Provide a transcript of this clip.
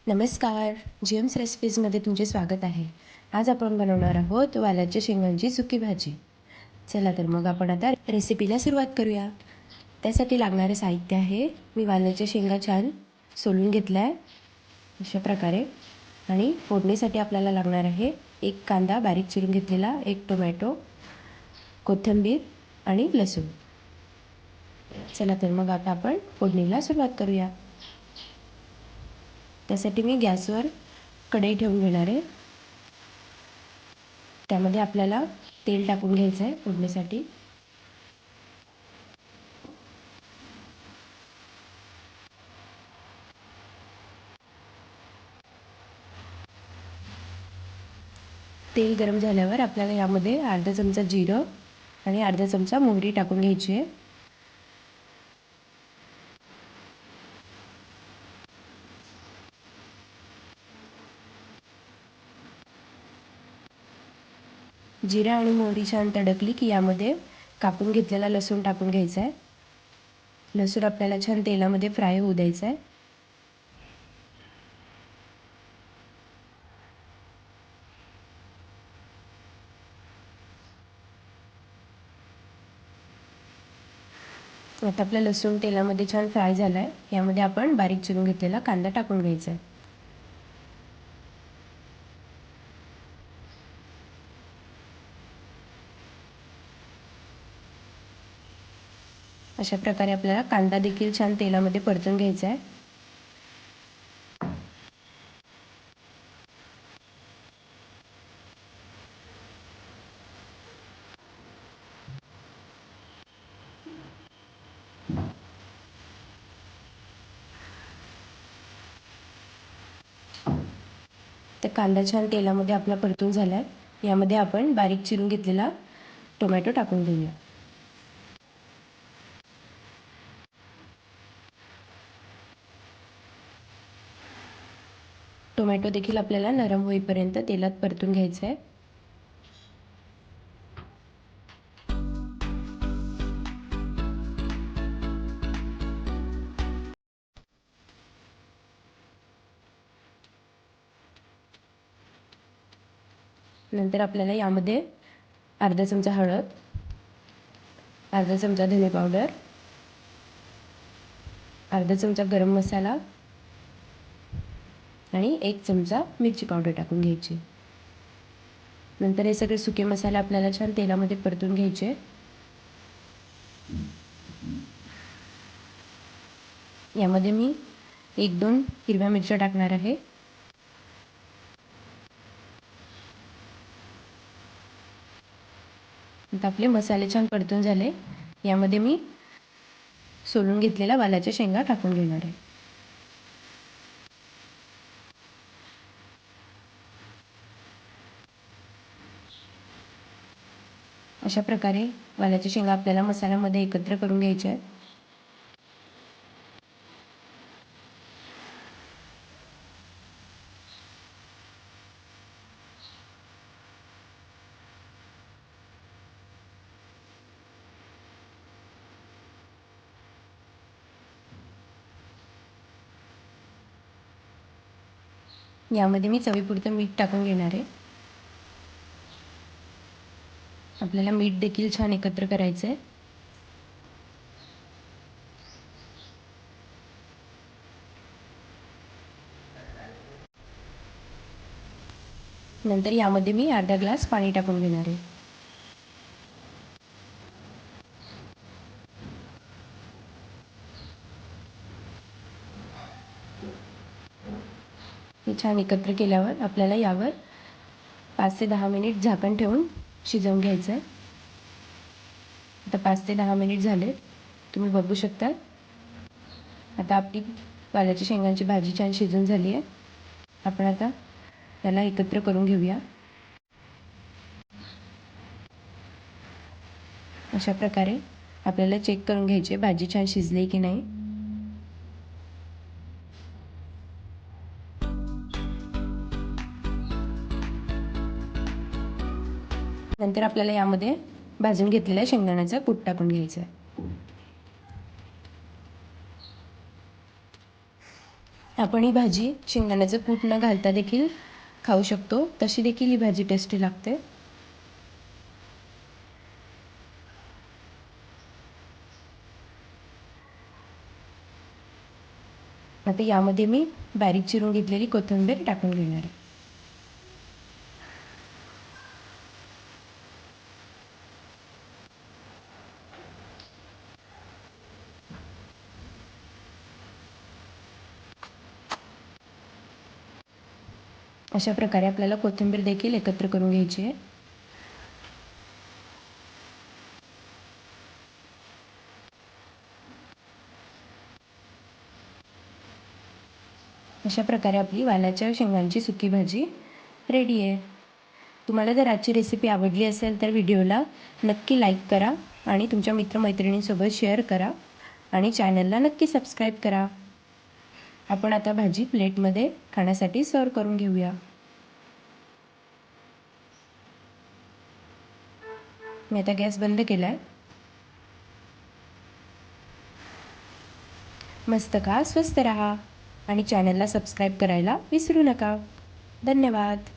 नमस्कार, जेम्स रेसिपीजमध्ये तुमचे स्वागत आहे. आज आपण बनवणार आहोत वालाच्या शेंगांची सुकी भाजी. चला तर मग आपण आता रेसिपीला सुरुवात करूया. त्यासाठी लागणारं साहित्य आहे, मी वालाच्या शेंगा छान सोलून घेतल्या आहे अशा प्रकारे. आणि फोडणीसाठी आपल्याला लागणार आहे 1 कांदा बारीक चिरून घेतलेला, 1 टोमॅटो, कोथिंबीर आणि लसूण. चला तर मग आता आपण फोडणीला सुरुवात करूया. त्यासाठी मी गॅसवर कढई ठेवून घेणार आहे. त्यामध्ये आपल्याला तेल टाकून घ्यायचं आहे फोडणीसाठी. तेल गरम झाल्यावर आपल्याला यामध्ये अर्धा चमचा जिरं आणि अर्धा चमचा मोहरी टाकून घ्यायची आहे. जिरं आणि मोहरी छान तडकली की यामध्ये कापून घेतलेला लसूण टाकून घ्यायचा आहे. लसूण आपल्याला छान तेलामध्ये फ्राय होऊ द्यायचा आहे. आता आपला लसूण तेलामध्ये छान फ्राय झाला आहे. यामध्ये आपण बारीक चिरून घेतलेला कांदा टाकून घ्यायचा आहे. अशा प्रकारे आपल्याला कांदा देखील छान तेलामध्ये परतून घ्यायचा आहे. तर कांदा छान तेलामध्ये आपला परतून झाला आहे. यामध्ये आपण बारीक चिरून घेतलेला टोमॅटो टाकून घेऊया. टोमॅटो देखील आपल्याला नरम होईपर्यंत तेलात परतून घ्यायचं आहे. नंतर आपल्याला यामध्ये अर्धा चमचा हळद, अर्धा चमचा धने पावडर, अर्धा चमचा गरम मसाला आणि 1 चमचा मिरची पावडर टाकून घ्यायची. नंतर हे सगळे सुके मसाले आपल्याला छान तेलामध्ये परतून घ्यायचे. यामध्ये मी 1-2 हिरव्या मिरच्या टाकणार आहे. आता आपले मसाले छान परतून झाले. यामध्ये मी सोलून घेतलेल्या वालाच्या शेंगा टाकून घेणार आहे. अशा प्रकारे वालाच्या शेंगा आपल्याला मसाल्यामध्ये एकत्र करून घ्यायच्या आहेत. यामध्ये मी चवीपुरतं मीठ टाकून घेणार आहे. आपल्याला मीठ देखील छान एकत्र करायचं आहे. नंतर यामध्ये मी अर्धा ग्लास पाणी टाकून घेणार आहे. हे छान एकत्र केल्यावर आपल्याला यावर 5 ते 10 मिनिट झाकण ठेवून शिजवून घ्यायचं आहे. आता 5 ते 10 मिनिट झाले, तुम्ही बघू शकता. आता आपली वालाच्या शेंगांची भाजी छान शिजून झाली आहे. आपण आता त्याला एकत्र करून घेऊया. अशा प्रकारे आपल्याला चेक करून घ्यायचे भाजी छान शिजली की नाही. नंतर आपल्याला यामध्ये भाजून घेतलेल्या शेंगदाण्याचा कूट टाकून घ्यायचा आहे. आपण ही भाजी शेंगदाण्याचं कूट न घालता देखील खाऊ शकतो. तशी देखील ही भाजी टेस्टी लागते. आता यामध्ये मी बारीक चिरून घेतलेली कोथिंबीर टाकून घेणार आहे. अशा प्रकारे आपल्याला कोथिंबीर देखील एकत्र करून घ्यायची आहे. अशा प्रकारे आपली वालाच्या शेंगांची सुकी भाजी रेडी आहे. तुम्हाला जर आजची रेसिपी आवडली असेल तर व्हिडिओला नक्की लाईक करा आणि तुमच्या मित्रमैत्रिणींसोबत शेअर करा आणि चॅनलला नक्की सबस्क्राईब करा. आपण आता भाजी प्लेटमध्ये खाण्यासाठी सर्व करून घेऊया. मी आता गॅस बंद केला आहे. मस्त खा, स्वस्त रहा आणि चॅनलला सबस्क्राईब करायला विसरू नका. धन्यवाद.